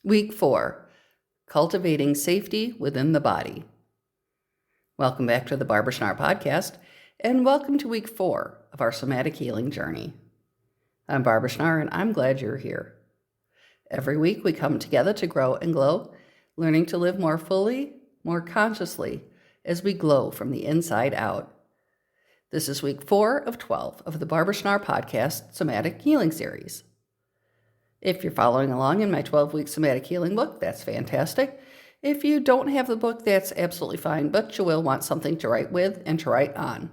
Week 4, Cultivating Safety Within the Body. Welcome back to the Barbara Schnarr podcast, and welcome to Week 4 of our Somatic Healing Journey. I'm Barbara Schnarr, and I'm glad you're here. Every week we come together to grow and glow, learning to live more fully, more consciously, as we glow from the inside out. This is Week 4 of 12 of the Barbara Schnarr podcast Somatic Healing Series. If you're following along in my 12-week somatic healing book, that's fantastic. If you don't have the book, that's absolutely fine, but you will want something to write with and to write on.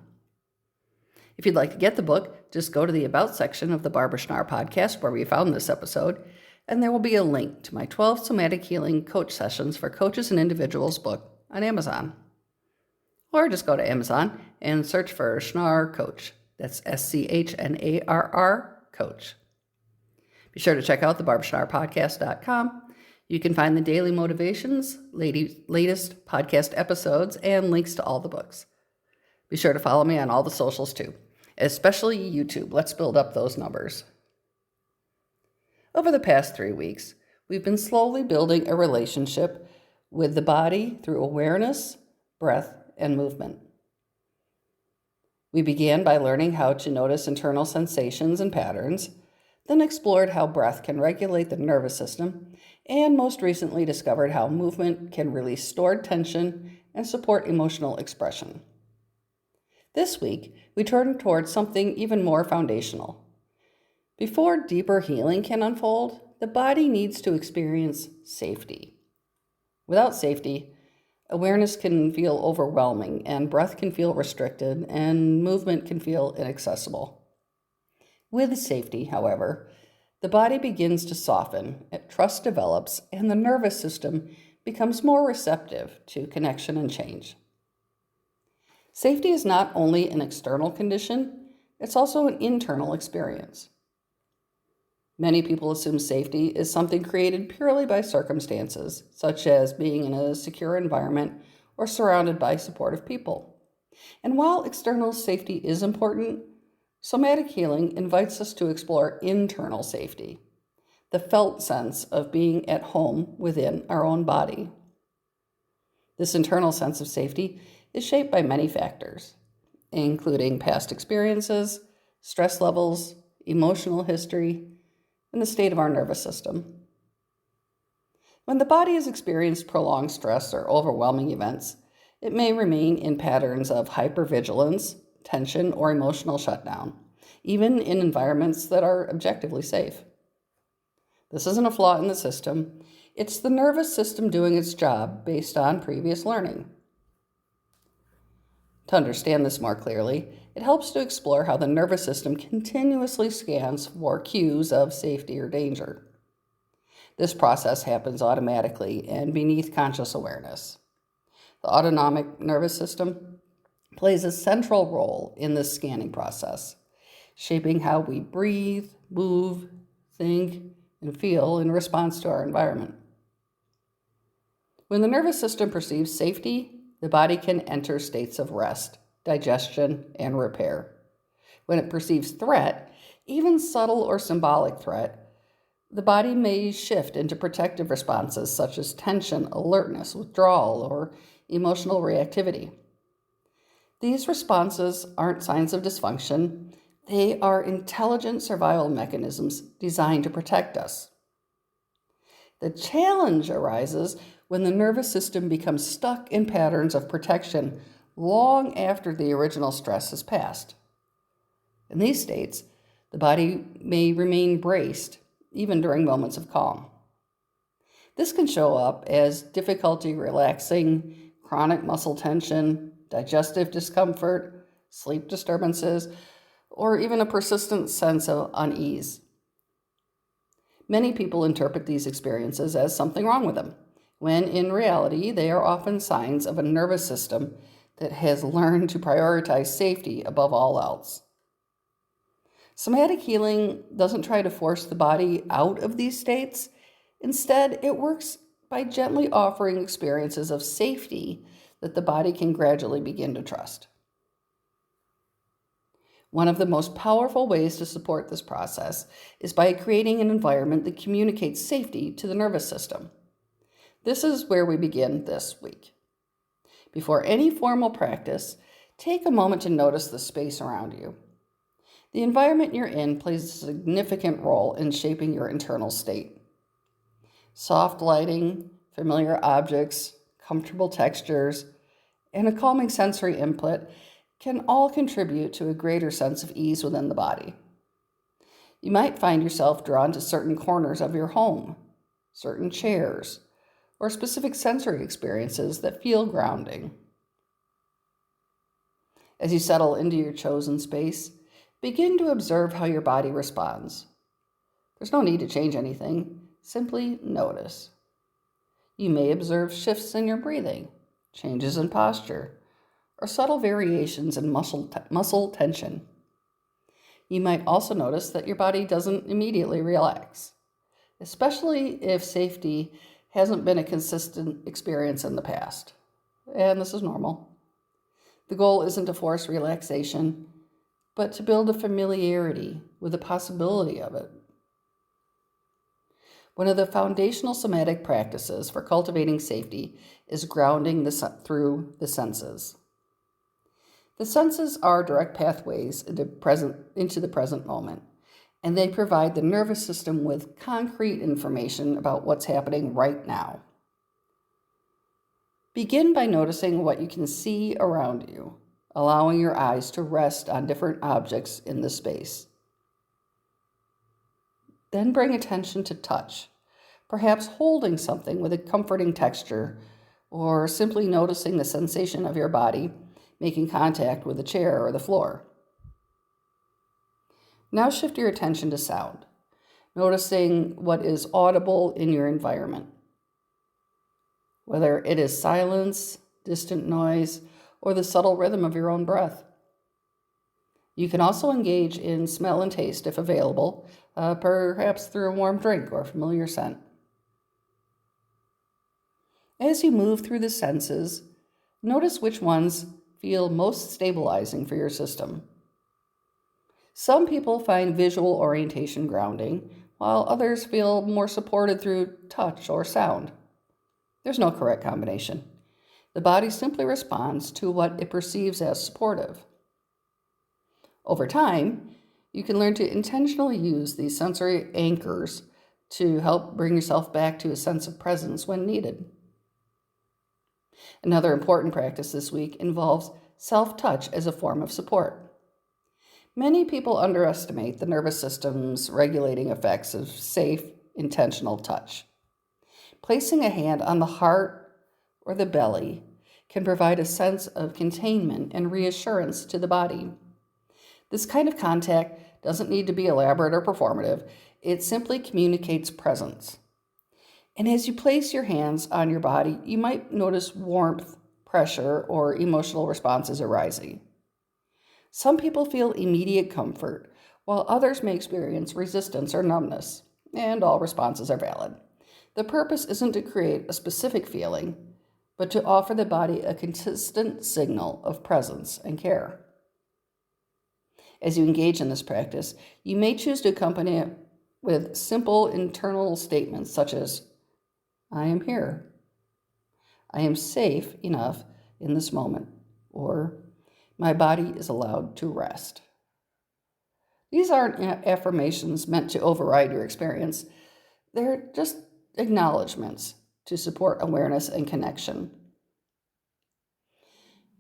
If you'd like to get the book, just go to the About section of the Barbara Schnarr podcast where we found this episode, and there will be a link to my 12 Somatic Healing Coach Sessions for Coaches and Individuals book on Amazon. Or just go to Amazon and search for Schnarr Coach. That's Schnarr Coach. Be sure to check out the BarbaraSchnarrPodcast.com. You can find the daily motivations, latest podcast episodes, and links to all the books. Be sure to follow me on all the socials too, especially YouTube. Let's build up those numbers. Over the past 3 weeks, we've been slowly building a relationship with the body through awareness, breath, and movement. We began by learning how to notice internal sensations and patterns, then explored how breath can regulate the nervous system, and most recently discovered how movement can release stored tension and support emotional expression. This week, we turn towards something even more foundational. Before deeper healing can unfold, the body needs to experience safety. Without safety, awareness can feel overwhelming, and breath can feel restricted, and movement can feel inaccessible. With safety, however, the body begins to soften, trust develops, and the nervous system becomes more receptive to connection and change. Safety is not only an external condition, it's also an internal experience. Many people assume safety is something created purely by circumstances, such as being in a secure environment or surrounded by supportive people. And while external safety is important, somatic healing invites us to explore internal safety, the felt sense of being at home within our own body. This internal sense of safety is shaped by many factors, including past experiences, stress levels, emotional history, and the state of our nervous system. When the body has experienced prolonged stress or overwhelming events, it may remain in patterns of hypervigilance, tension, or emotional shutdown, even in environments that are objectively safe. This isn't a flaw in the system. It's the nervous system doing its job based on previous learning. To understand this more clearly, it helps to explore how the nervous system continuously scans for cues of safety or danger. This process happens automatically and beneath conscious awareness. The autonomic nervous system plays a central role in this scanning process, shaping how we breathe, move, think, and feel in response to our environment. When the nervous system perceives safety, the body can enter states of rest, digestion, and repair. When it perceives threat, even subtle or symbolic threat, the body may shift into protective responses such as tension, alertness, withdrawal, or emotional reactivity. These responses aren't signs of dysfunction. They are intelligent survival mechanisms designed to protect us. The challenge arises when the nervous system becomes stuck in patterns of protection long after the original stress has passed. In these states, the body may remain braced even during moments of calm. This can show up as difficulty relaxing, chronic muscle tension, digestive discomfort, sleep disturbances, or even a persistent sense of unease. Many people interpret these experiences as something wrong with them, when in reality they are often signs of a nervous system that has learned to prioritize safety above all else. Somatic healing doesn't try to force the body out of these states. Instead, it works by gently offering experiences of safety that the body can gradually begin to trust. One of the most powerful ways to support this process is by creating an environment that communicates safety to the nervous system. This is where we begin this week. Before any formal practice, take a moment to notice the space around you. The environment you're in plays a significant role in shaping your internal state. Soft lighting, familiar objects, comfortable textures, and a calming sensory input can all contribute to a greater sense of ease within the body. You might find yourself drawn to certain corners of your home, certain chairs, or specific sensory experiences that feel grounding. As you settle into your chosen space, begin to observe how your body responds. There's no need to change anything, simply notice. You may observe shifts in your breathing, changes in posture, or subtle variations in muscle tension. You might also notice that your body doesn't immediately relax, especially if safety hasn't been a consistent experience in the past. And this is normal. The goal isn't to force relaxation, but to build a familiarity with the possibility of it. One of the foundational somatic practices for cultivating safety is grounding through the senses. The senses are direct pathways into the present moment, and they provide the nervous system with concrete information about what's happening right now. Begin by noticing what you can see around you, allowing your eyes to rest on different objects in the space. Then bring attention to touch, perhaps holding something with a comforting texture, or simply noticing the sensation of your body making contact with the chair or the floor. Now shift your attention to sound, noticing what is audible in your environment. Whether it is silence, distant noise, or the subtle rhythm of your own breath. You can also engage in smell and taste if available, perhaps through a warm drink or familiar scent. As you move through the senses, notice which ones feel most stabilizing for your system. Some people find visual orientation grounding, while others feel more supported through touch or sound. There's no correct combination. The body simply responds to what it perceives as supportive. Over time, you can learn to intentionally use these sensory anchors to help bring yourself back to a sense of presence when needed. Another important practice this week involves self-touch as a form of support. Many people underestimate the nervous system's regulating effects of safe, intentional touch. Placing a hand on the heart or the belly can provide a sense of containment and reassurance to the body. This kind of contact doesn't need to be elaborate or performative. It simply communicates presence. And as you place your hands on your body, you might notice warmth, pressure, or emotional responses arising. Some people feel immediate comfort, while others may experience resistance or numbness, and all responses are valid. The purpose isn't to create a specific feeling, but to offer the body a consistent signal of presence and care. As you engage in this practice, you may choose to accompany it with simple internal statements such as, "I am here," "I am safe enough in this moment," or "My body is allowed to rest." These aren't affirmations meant to override your experience. They're just acknowledgments to support awareness and connection.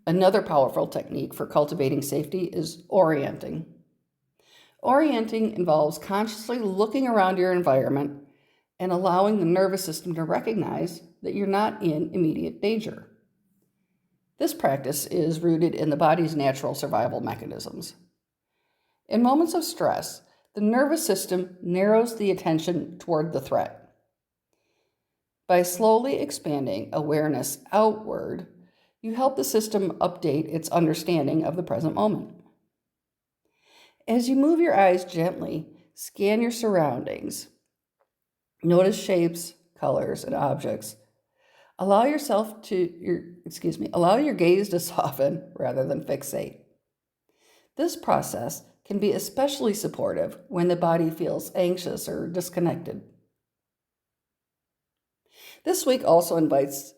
Another powerful technique for cultivating safety is orienting. Orienting involves consciously looking around your environment and allowing the nervous system to recognize that you're not in immediate danger. This practice is rooted in the body's natural survival mechanisms. In moments of stress, the nervous system narrows the attention toward the threat. By slowly expanding awareness outward, you help the system update its understanding of the present moment. As you move your eyes gently, scan your surroundings. Notice shapes, colors, and objects. Allow your gaze to soften rather than fixate. This process can be especially supportive when the body feels anxious or disconnected. This week also invites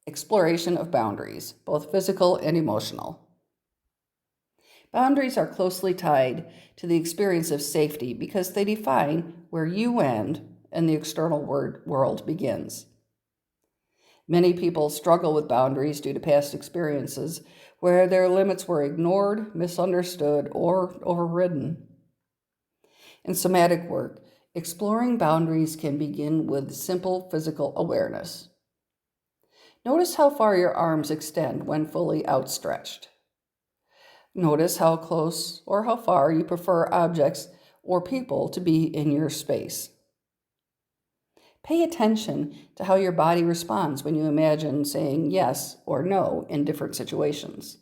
exploration of boundaries, both physical and emotional. Boundaries are closely tied to the experience of safety because they define where you end and the external world begins. Many people struggle with boundaries due to past experiences where their limits were ignored, misunderstood, or overridden. In somatic work, exploring boundaries can begin with simple physical awareness. Notice how far your arms extend when fully outstretched. Notice how close or how far you prefer objects or people to be in your space. Pay attention to how your body responds when you imagine saying yes or no in different situations.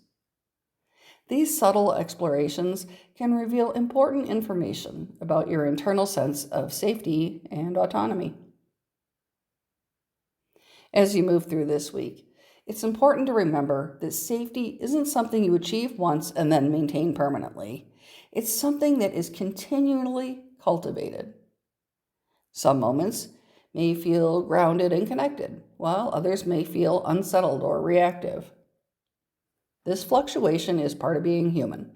These subtle explorations can reveal important information about your internal sense of safety and autonomy. As you move through this week, it's important to remember that safety isn't something you achieve once and then maintain permanently. It's something that is continually cultivated. Some moments may feel grounded and connected, while others may feel unsettled or reactive. This fluctuation is part of being human.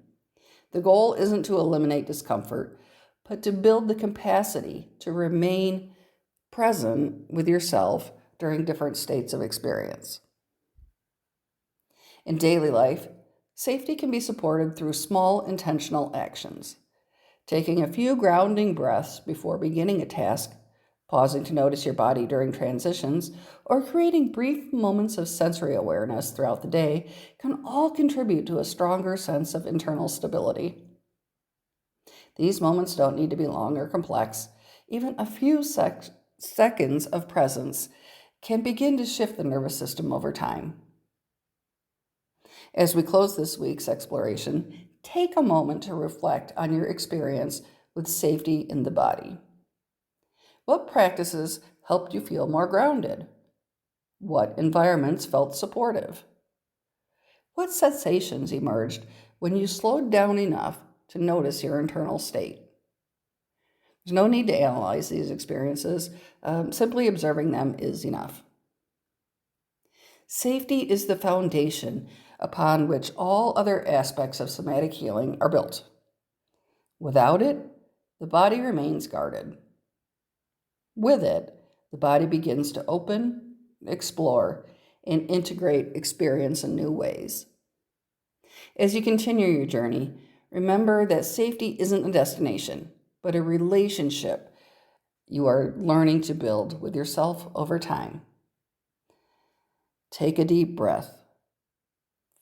The goal isn't to eliminate discomfort, but to build the capacity to remain present with yourself during different states of experience. In daily life, safety can be supported through small intentional actions. Taking a few grounding breaths before beginning a task, pausing to notice your body during transitions, or creating brief moments of sensory awareness throughout the day can all contribute to a stronger sense of internal stability. These moments don't need to be long or complex. Even a few seconds of presence can begin to shift the nervous system over time. As we close this week's exploration, take a moment to reflect on your experience with safety in the body. What practices helped you feel more grounded? What environments felt supportive? What sensations emerged when you slowed down enough to notice your internal state? There's no need to analyze these experiences. Simply observing them is enough. Safety is the foundation upon which all other aspects of somatic healing are built. Without it, the body remains guarded. With it, the body begins to open, explore, and integrate experience in new ways. As you continue your journey, remember that safety isn't a destination, but a relationship you are learning to build with yourself over time. Take a deep breath.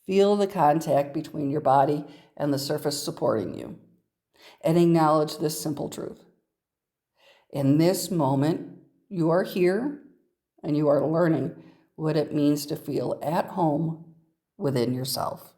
Feel the contact between your body and the surface supporting you, and acknowledge this simple truth. In this moment, you are here and you are learning what it means to feel at home within yourself.